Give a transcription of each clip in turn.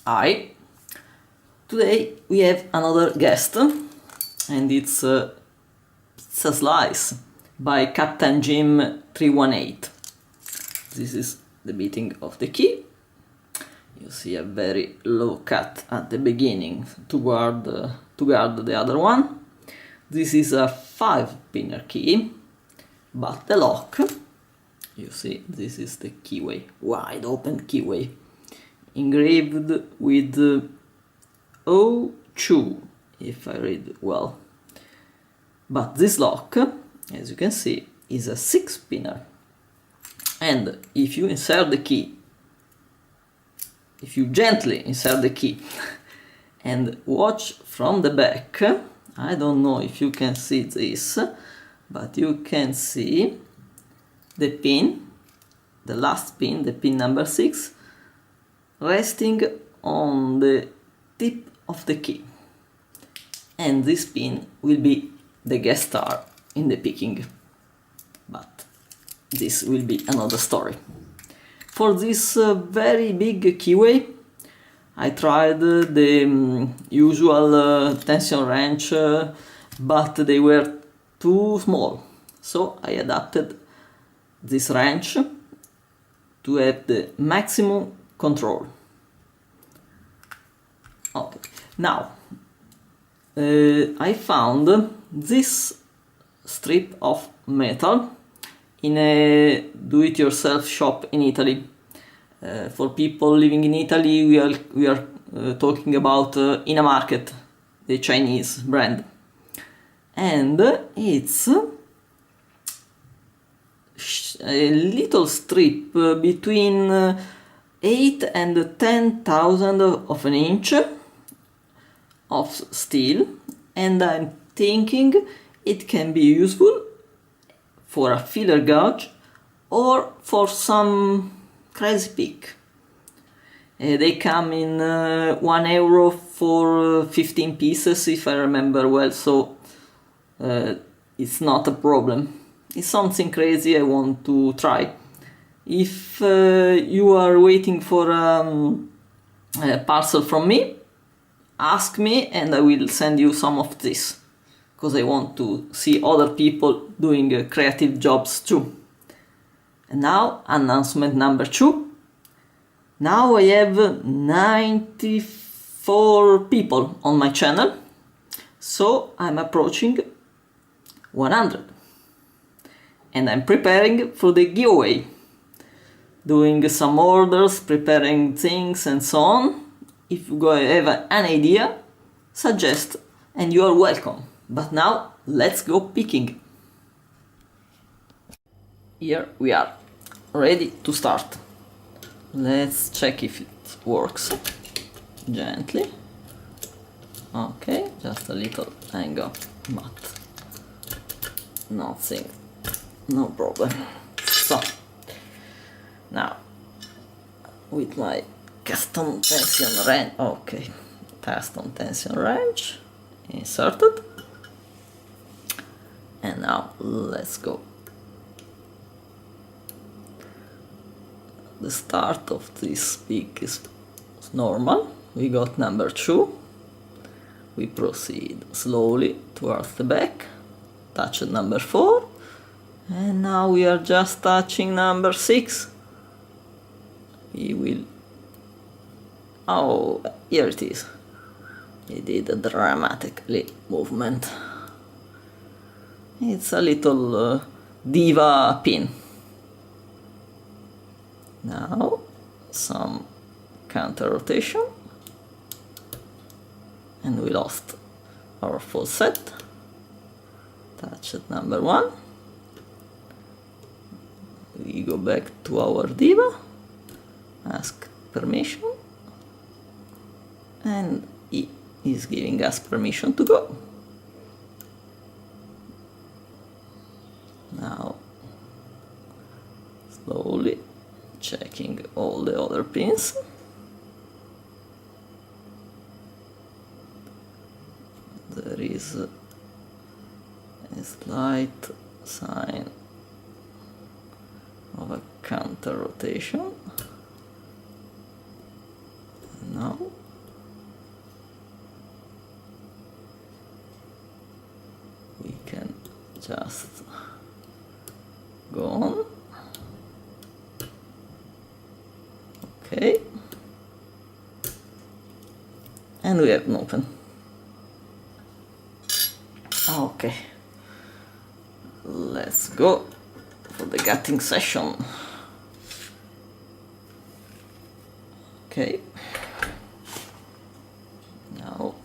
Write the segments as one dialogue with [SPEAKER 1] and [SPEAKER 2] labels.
[SPEAKER 1] Hi, today we have another guest and it's a slice by Captainjim318. This is the beating of the key. You see a very low cut at the beginning to guard the other one. This is a 5-pinner key, but the lock, you see, this is the keyway, wide open keyway, engraved with O2, if I read well. But this lock, as you can see, is a 6-pinner. And if you insert the key, if you gently insert the key and watch from the back, I don't know if you can see this, but you can see the pin, the last pin, the pin number 6, resting on the tip of the key. And this pin will be the guest star in the picking. But this will be another story. For this very big keyway, I tried the usual tension wrench, but they were too small. So I adapted this wrench to have the maximum control. Okay, now I found this strip of metal in a do-it-yourself shop in Italy. For people living in Italy, we are talking about In a Market, the Chinese brand, and it's a little strip between 8 and 10,000 of an inch of steel, and I'm thinking it can be useful for a filler gouge or for some crazy pick. They come in €1 for 15 pieces, if I remember well, so it's not a problem. It's something crazy I want to try. If you are waiting for a parcel from me, ask me and I will send you some of this, because I want to see other people doing creative jobs too. And now, announcement number 2. Now I have 94 people on my channel, so I'm approaching 100. And I'm preparing for the giveaway, doing some orders, preparing things and so on. If you have an idea, suggest and you are welcome. But now, let's go picking. Here we are, ready to start. Let's check if it works. Gently. Okay, just a little angle, but nothing, no problem. So, now, with my custom tension wrench, okay, custom tension wrench inserted, and now let's go. The start of this peak is normal. We got number 2. We proceed slowly towards the back, touched number 4, and now we are just touching number 6. We will, oh, here it is. He did a dramatically movement. It's a little diva pin. Now some counter rotation, and we lost our full set. Touch at number 1. We go back to our diva, ask permission, and he is giving us permission to go. Now slowly checking all the other pins. There is a slight sign of a counter rotation. Now we can just go on. Okay, and we have an open. Okay, let's go for the gutting session. Okay, now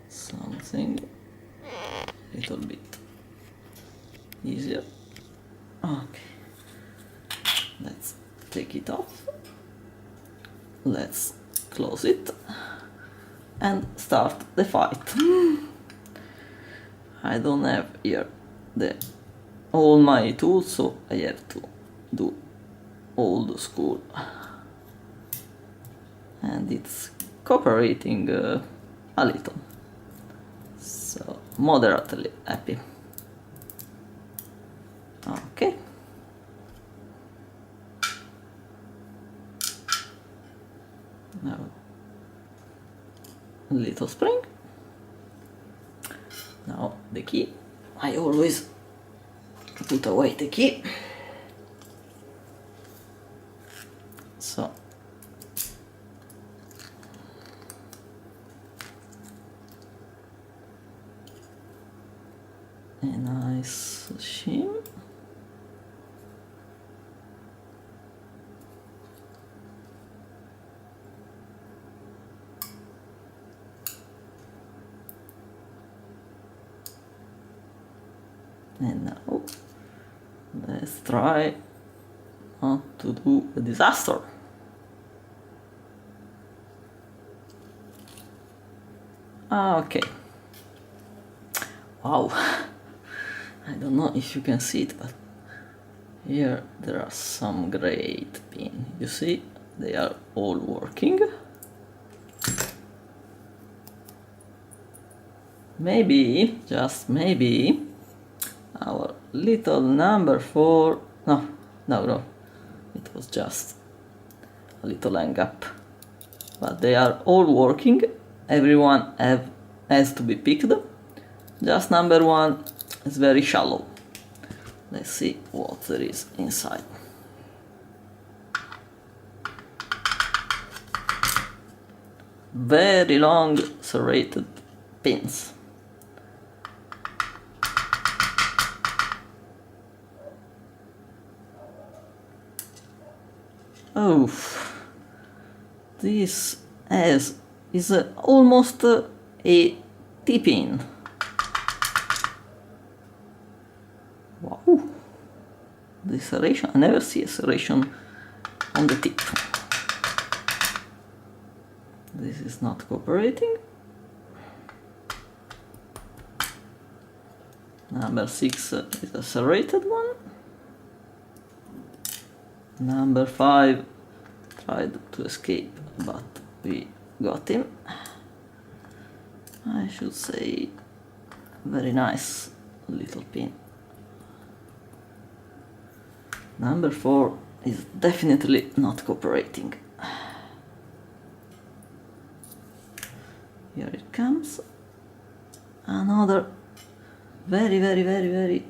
[SPEAKER 1] something a little bit easier. Okay, let's take it off, let's close it and start the fight. I don't have here all my tools, so I have to do old school, and it's cooperating a little, so moderately happy. Okay, now a little spring. Now the key, I always put away the key, so a nice shim. And now let's try not to do a disaster. Okay. Wow. I don't know if you can see it, but here there are some great pins. You see, they are all working. Maybe, just maybe, our little number 4, no, it was just a little hang up, but they are all working, everyone has to be picked, just number 1 is very shallow. Let's see what there is inside. Very long serrated pins. Oh, this is almost a T-pin. Wow, this serration, I never see a serration on the tip. This is not cooperating. Number 6 is a serrated one. Number 5 tried to escape, but we got him. I should say, very nice little pin. Number 4 is definitely not cooperating. Here it comes. Another very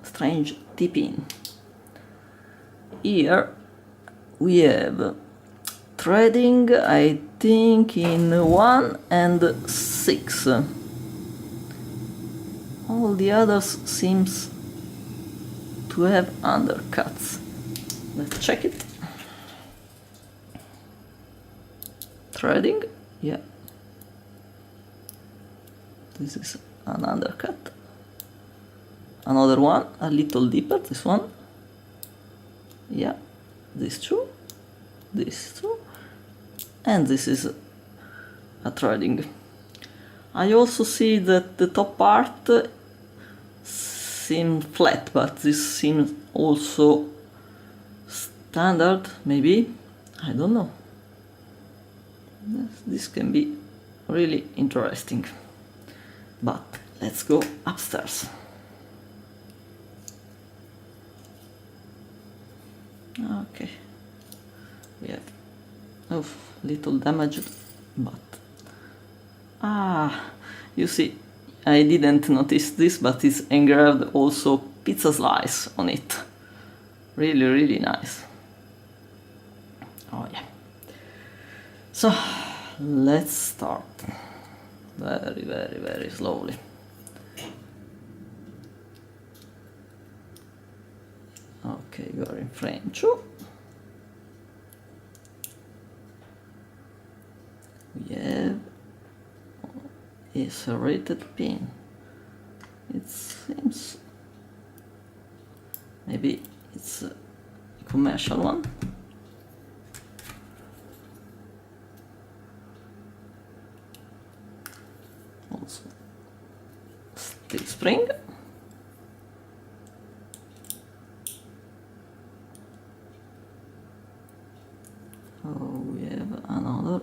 [SPEAKER 1] strange T-pin. Here we have threading, I think, in 1 and 6. All the others seems to have undercuts. Let's check it. Threading, yeah. This is an undercut. Another one, a little deeper, this one. Yeah, these two, and this is a threading. I also see that the top part seems flat, but this seems also standard, maybe, I don't know. This can be really interesting, but let's go upstairs. Okay, we have little damaged, but you see, I didn't notice this, but it's engraved also pizza slice on it. Really, really nice. Oh yeah. So let's start very, very, very slowly. Okay, you're in frame 2. We have a serrated pin. It seems maybe it's a commercial one. Also steel spring. Oh, we have another,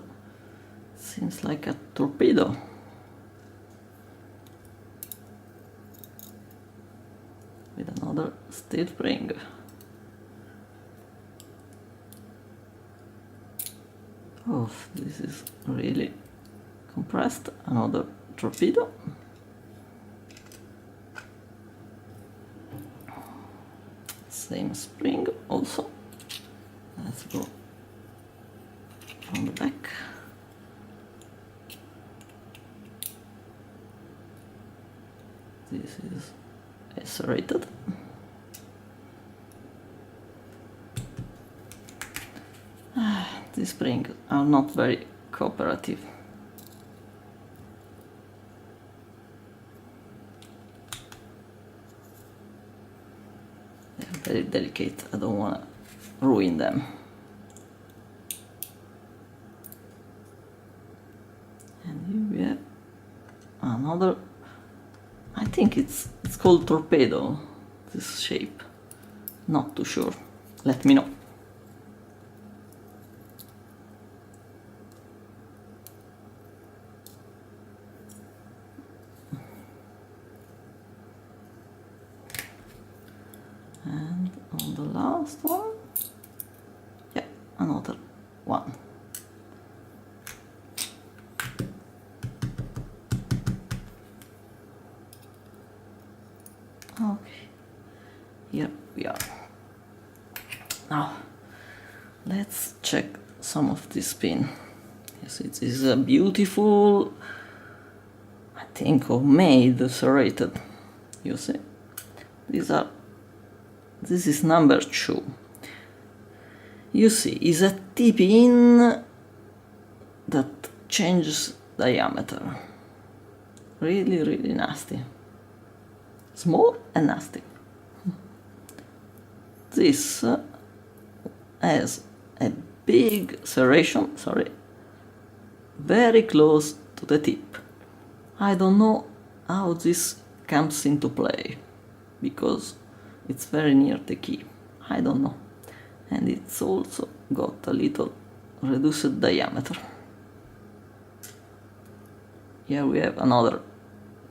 [SPEAKER 1] seems like a torpedo. With another steel spring. Oh, this is really compressed. Another torpedo. Same spring also. Let's go from the back. This is serrated. These springs are not very cooperative. They're very delicate. I don't want to ruin them. And here we have another. I think it's called torpedo, this shape. Not too sure. Let me know. And on the last one, yeah, another one. Okay, here we are. Now, let's check some of this pin. Yes, it is a beautiful, I think, homemade serrated. You see, this is number 2. You see, is a T-pin that changes diameter. Really, really nasty. Small and nasty. This has a big serration, very close to the tip. I don't know how this comes into play, because it's very near the key. I don't know. And it's also got a little reduced diameter. Here we have another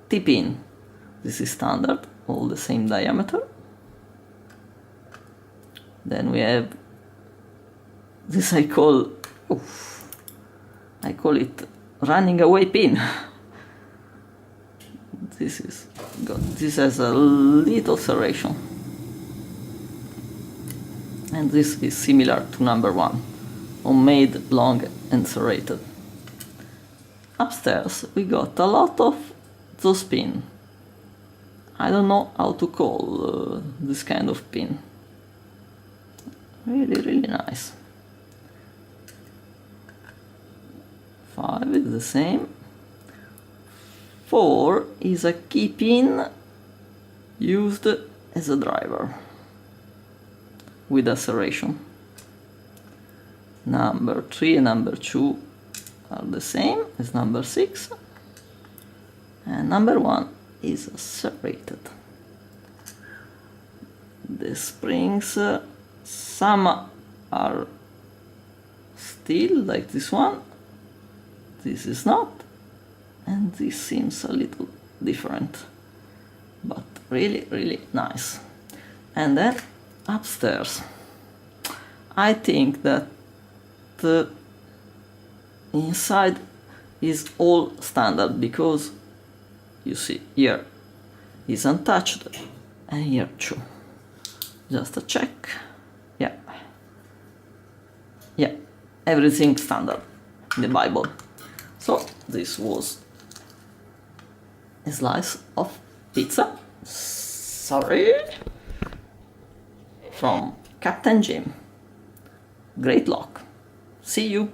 [SPEAKER 1] T-pin. This is standard, all the same diameter. Then we have this I call it running away pin. This has a little serration. And this is similar to number 1, homemade, long and serrated. Upstairs we got a lot of those pins. I don't know how to call this kind of pin. Really, really nice. 5 is the same. 4 is a key pin used as a driver with a serration. Number 3 and number 2 are the same as number 6. And number 1 is serrated. The springs, some are steel, like this one. This is not. And this seems a little different. But really, really nice. And then upstairs, I think that inside is all standard, because you see here is untouched and here too. Just a check. Yeah, everything standard in the Bible. So this was a slice of pizza, sorry, from Captain Jim. Great luck. See you.